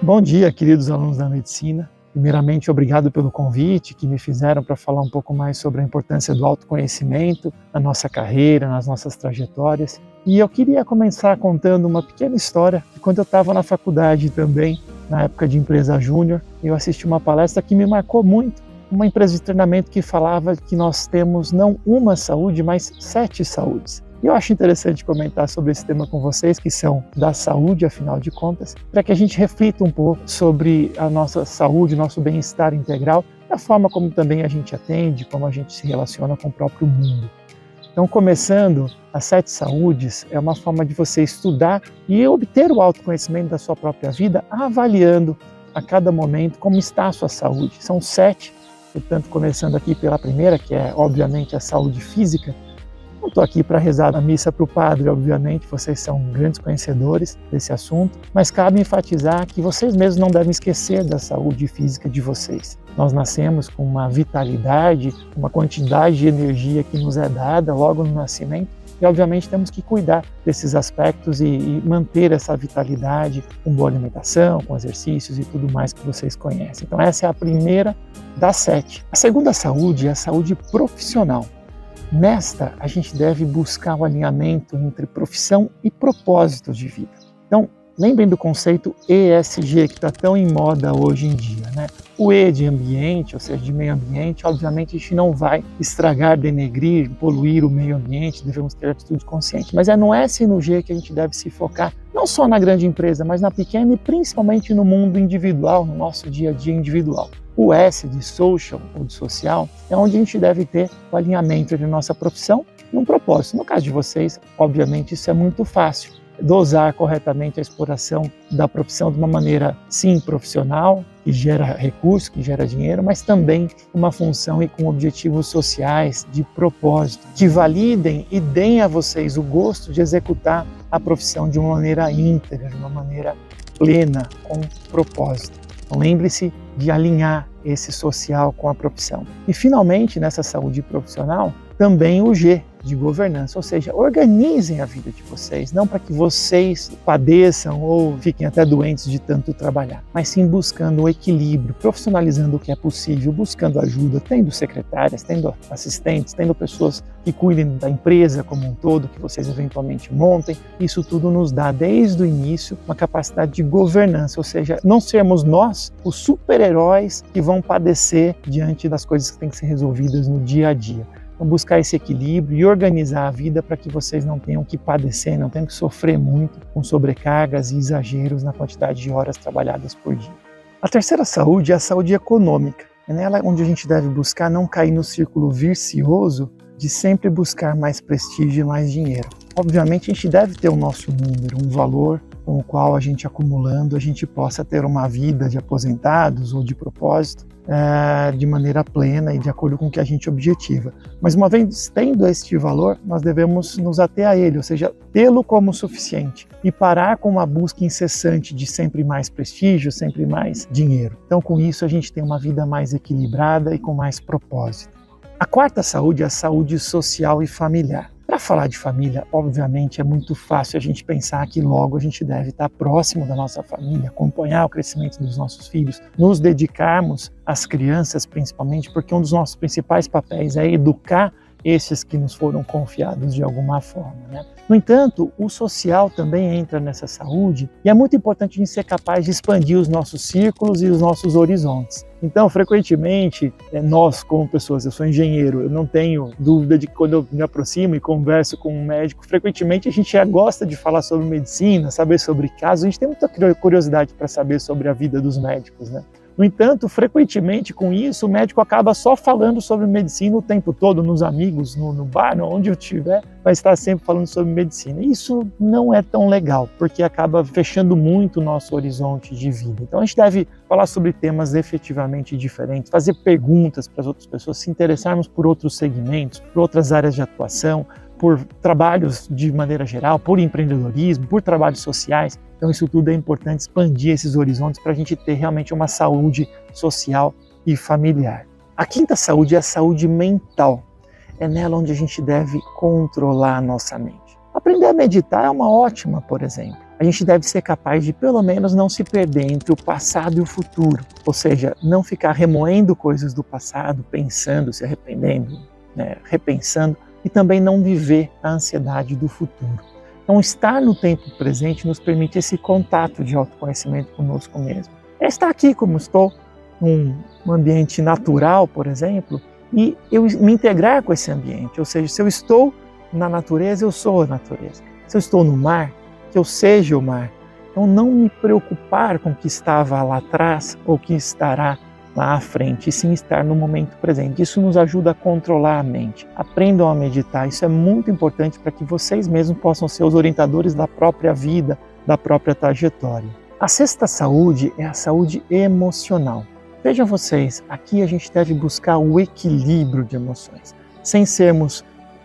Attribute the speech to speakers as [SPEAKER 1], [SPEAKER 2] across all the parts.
[SPEAKER 1] Bom dia, queridos alunos da medicina. Primeiramente, obrigado pelo convite que me fizeram para falar um pouco mais sobre a importância do autoconhecimento na nossa carreira, nas nossas trajetórias. E eu queria começar contando uma pequena história de quando eu estava na faculdade também, na época de empresa júnior. Eu assisti uma palestra que me marcou muito, uma empresa de treinamento que falava que nós temos não uma saúde, mas 7 saúdes. E eu acho interessante comentar sobre esse tema com vocês, que são da saúde, afinal de contas, para que a gente reflita um pouco sobre a nossa saúde, nosso bem-estar integral, a forma como também a gente atende, como a gente se relaciona com o próprio mundo. Então, começando, as 7 saúdes é uma forma de você estudar e obter o autoconhecimento da sua própria vida, avaliando a cada momento como está a sua saúde. São 7, portanto, começando aqui pela primeira, que é, obviamente, a saúde física. Não estou aqui para rezar a missa para o padre, obviamente, vocês são grandes conhecedores desse assunto, mas cabe enfatizar que vocês mesmos não devem esquecer da saúde física de vocês. Nós nascemos com uma vitalidade, uma quantidade de energia que nos é dada logo no nascimento e, obviamente, temos que cuidar desses aspectos e manter essa vitalidade com boa alimentação, com exercícios e tudo mais que vocês conhecem. Então, essa é a primeira das 7. A segunda saúde é a saúde profissional. Nesta, a gente deve buscar o alinhamento entre profissão e propósito de vida. Então, lembrem do conceito ESG, que está tão em moda hoje em dia, né? O E de ambiente, ou seja, de meio ambiente, obviamente a gente não vai estragar, denegrir, poluir o meio ambiente, devemos ter atitude consciente. Mas é no S e no G que a gente deve se focar, não só na grande empresa, mas na pequena e principalmente no mundo individual, no nosso dia a dia individual. O S de social ou de social é onde a gente deve ter o alinhamento entre nossa profissão e um propósito. No caso de vocês, obviamente, isso é muito fácil. Dosar corretamente a exploração da profissão de uma maneira, sim, profissional, que gera recursos, que gera dinheiro, mas também uma função e com objetivos sociais de propósito, que validem e deem a vocês o gosto de executar a profissão de uma maneira íntegra, de uma maneira plena, com propósito. Então, lembre-se de alinhar esse social com a profissão. E, finalmente, nessa saúde profissional, também o G de governança, ou seja, organizem a vida de vocês, não para que vocês padeçam ou fiquem até doentes de tanto trabalhar, mas sim buscando o equilíbrio, profissionalizando o que é possível, buscando ajuda, tendo secretárias, tendo assistentes, tendo pessoas que cuidem da empresa como um todo, que vocês eventualmente montem. Isso tudo nos dá, desde o início, uma capacidade de governança, ou seja, não sermos nós os super-heróis que vão padecer diante das coisas que têm que ser resolvidas no dia a dia. Então, buscar esse equilíbrio e organizar a vida para que vocês não tenham que padecer, não tenham que sofrer muito com sobrecargas e exageros na quantidade de horas trabalhadas por dia. A terceira saúde é a saúde econômica. É nela onde a gente deve buscar não cair no círculo vicioso de sempre buscar mais prestígio e mais dinheiro. Obviamente, a gente deve ter o nosso número, um valor com o qual a gente acumulando, a gente possa ter uma vida de aposentados ou de propósito, de maneira plena e de acordo com o que a gente objetiva. Mas uma vez tendo este valor, nós devemos nos ater a ele, ou seja, tê-lo como suficiente e parar com uma busca incessante de sempre mais prestígio, sempre mais dinheiro. Então, com isso, a gente tem uma vida mais equilibrada e com mais propósito. A quarta saúde é a saúde social e familiar. Para falar de família, obviamente, é muito fácil a gente pensar que logo a gente deve estar próximo da nossa família, acompanhar o crescimento dos nossos filhos, nos dedicarmos às crianças principalmente, porque um dos nossos principais papéis é educar esses que nos foram confiados de alguma forma, né? No entanto, o social também entra nessa saúde e é muito importante a gente ser capaz de expandir os nossos círculos e os nossos horizontes. Então, frequentemente, nós como pessoas, eu sou engenheiro, eu não tenho dúvida de que quando eu me aproximo e converso com um médico, frequentemente a gente já gosta de falar sobre medicina, saber sobre casos, a gente tem muita curiosidade para saber sobre a vida dos médicos, né? No entanto, frequentemente com isso, o médico acaba só falando sobre medicina o tempo todo, nos amigos, no bar, onde eu estiver, vai estar sempre falando sobre medicina. Isso não é tão legal, porque acaba fechando muito o nosso horizonte de vida. Então a gente deve falar sobre temas efetivamente diferentes, fazer perguntas para as outras pessoas, se interessarmos por outros segmentos, por outras áreas de atuação, por trabalhos de maneira geral, por empreendedorismo, por trabalhos sociais. Então isso tudo é importante, expandir esses horizontes para a gente ter realmente uma saúde social e familiar. A quinta saúde é a saúde mental. É nela onde a gente deve controlar a nossa mente. Aprender a meditar é uma ótima, por exemplo. a gente deve ser capaz de pelo menos não se perder entre o passado e o futuro, ou seja, não ficar remoendo coisas do passado, pensando, se arrependendo, repensando, e também não viver a ansiedade do futuro. Então, estar no tempo presente nos permite esse contato de autoconhecimento conosco mesmo. É estar aqui como estou, num ambiente natural, por exemplo, e eu me integrar com esse ambiente. Ou seja, se eu estou na natureza, eu sou a natureza. Se eu estou no mar, que eu seja o mar. Então, não me preocupar com o que estava lá atrás ou o que estará lá à frente, e sim estar no momento presente. Isso nos ajuda a controlar a mente. Aprendam a meditar, isso é muito importante para que vocês mesmos possam ser os orientadores da própria vida, da própria trajetória. A sexta saúde é a saúde emocional. Vejam vocês, aqui a gente deve buscar o equilíbrio de emoções, sem sermos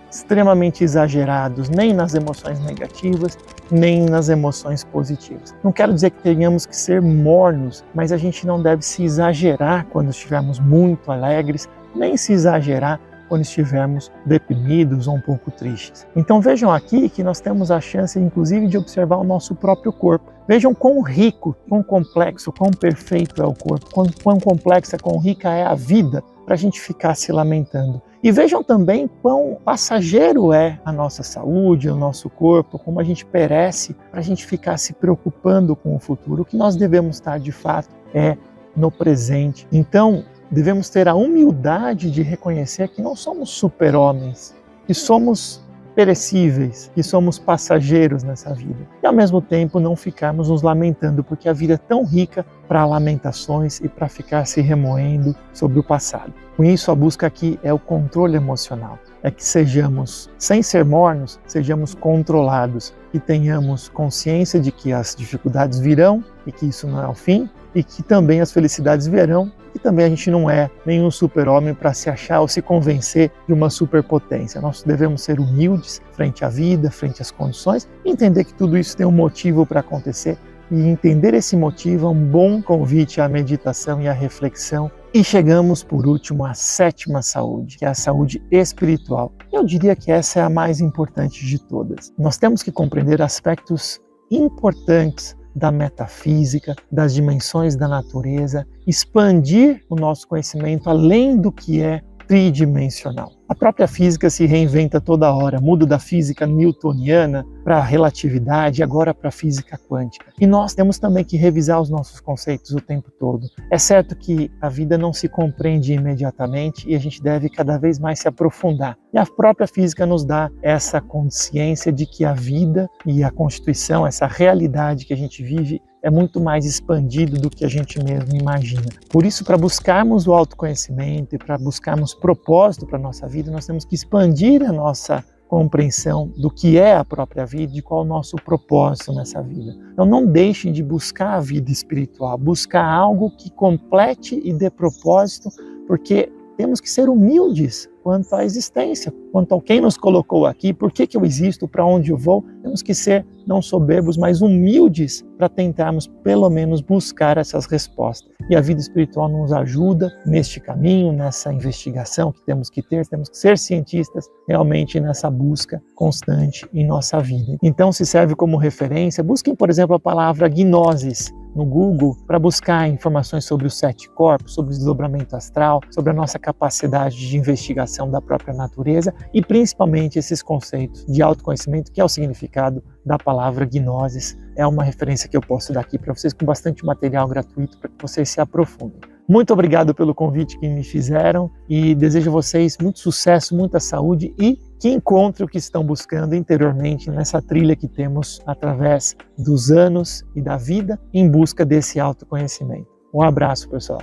[SPEAKER 1] extremamente exagerados nem nas emoções negativas, nem nas emoções positivas. Não quero dizer que tenhamos que ser mornos, mas a gente não deve se exagerar quando estivermos muito alegres, nem se exagerar quando estivermos deprimidos ou um pouco tristes. Então vejam aqui que nós temos a chance, inclusive, de observar o nosso próprio corpo. Vejam quão rico, quão complexo, quão perfeito é o corpo, quão complexa, quão rica é a vida, para a gente ficar se lamentando. E vejam também quão passageiro é a nossa saúde, o nosso corpo, como a gente perece para a gente ficar se preocupando com o futuro. O que nós devemos estar, de fato, é no presente. Então, devemos ter a humildade de reconhecer que não somos super-homens, que somos perecíveis, que somos passageiros nessa vida. E ao mesmo tempo não ficarmos nos lamentando, porque a vida é tão rica para lamentações e para ficar se remoendo sobre o passado. Com isso, a busca aqui é o controle emocional. É que sejamos, sem ser mornos, sejamos controlados e tenhamos consciência de que as dificuldades virão e que isso não é o fim, e que também as felicidades virão, e também a gente não é nenhum super-homem para se achar ou se convencer de uma superpotência. Nós devemos ser humildes frente à vida, frente às condições, e entender que tudo isso tem um motivo para acontecer, e entender esse motivo é um bom convite à meditação e à reflexão. E chegamos, por último, à sétima saúde, que é a saúde espiritual. Eu diria que essa é a mais importante de todas. Nós temos que compreender aspectos importantes da metafísica, das dimensões da natureza, expandir o nosso conhecimento além do que é tridimensional. A própria física se reinventa toda hora, muda da física newtoniana para a relatividade e agora para a física quântica. E nós temos também que revisar os nossos conceitos o tempo todo. É certo que a vida não se compreende imediatamente e a gente deve cada vez mais se aprofundar. E a própria física nos dá essa consciência de que a vida e a constituição, essa realidade que a gente vive, é muito mais expandido do que a gente mesmo imagina. Por isso, para buscarmos o autoconhecimento e para buscarmos propósito para a nossa vida, nós temos que expandir a nossa compreensão do que é a própria vida e de qual é o nosso propósito nessa vida. Então não deixem de buscar a vida espiritual, buscar algo que complete e dê propósito, porque temos que ser humildes quanto à existência, quanto ao quem nos colocou aqui, por que eu existo, para onde eu vou. Temos que ser não soberbos, mas humildes para tentarmos pelo menos buscar essas respostas. E a vida espiritual nos ajuda neste caminho, nessa investigação que temos que ter, temos que ser cientistas realmente nessa busca constante em nossa vida. Então se serve como referência, busquem, por exemplo, a palavra gnosis no Google para buscar informações sobre os 7 corpos, sobre o desdobramento astral, sobre a nossa capacidade de investigação da própria natureza e principalmente esses conceitos de autoconhecimento, que é o significado da palavra gnosis. É uma referência que eu posso dar aqui para vocês com bastante material gratuito para que vocês se aprofundem. Muito obrigado pelo convite que me fizeram e desejo a vocês muito sucesso, muita saúde e que encontrem o que estão buscando interiormente nessa trilha que temos através dos anos e da vida em busca desse autoconhecimento. Um abraço, pessoal.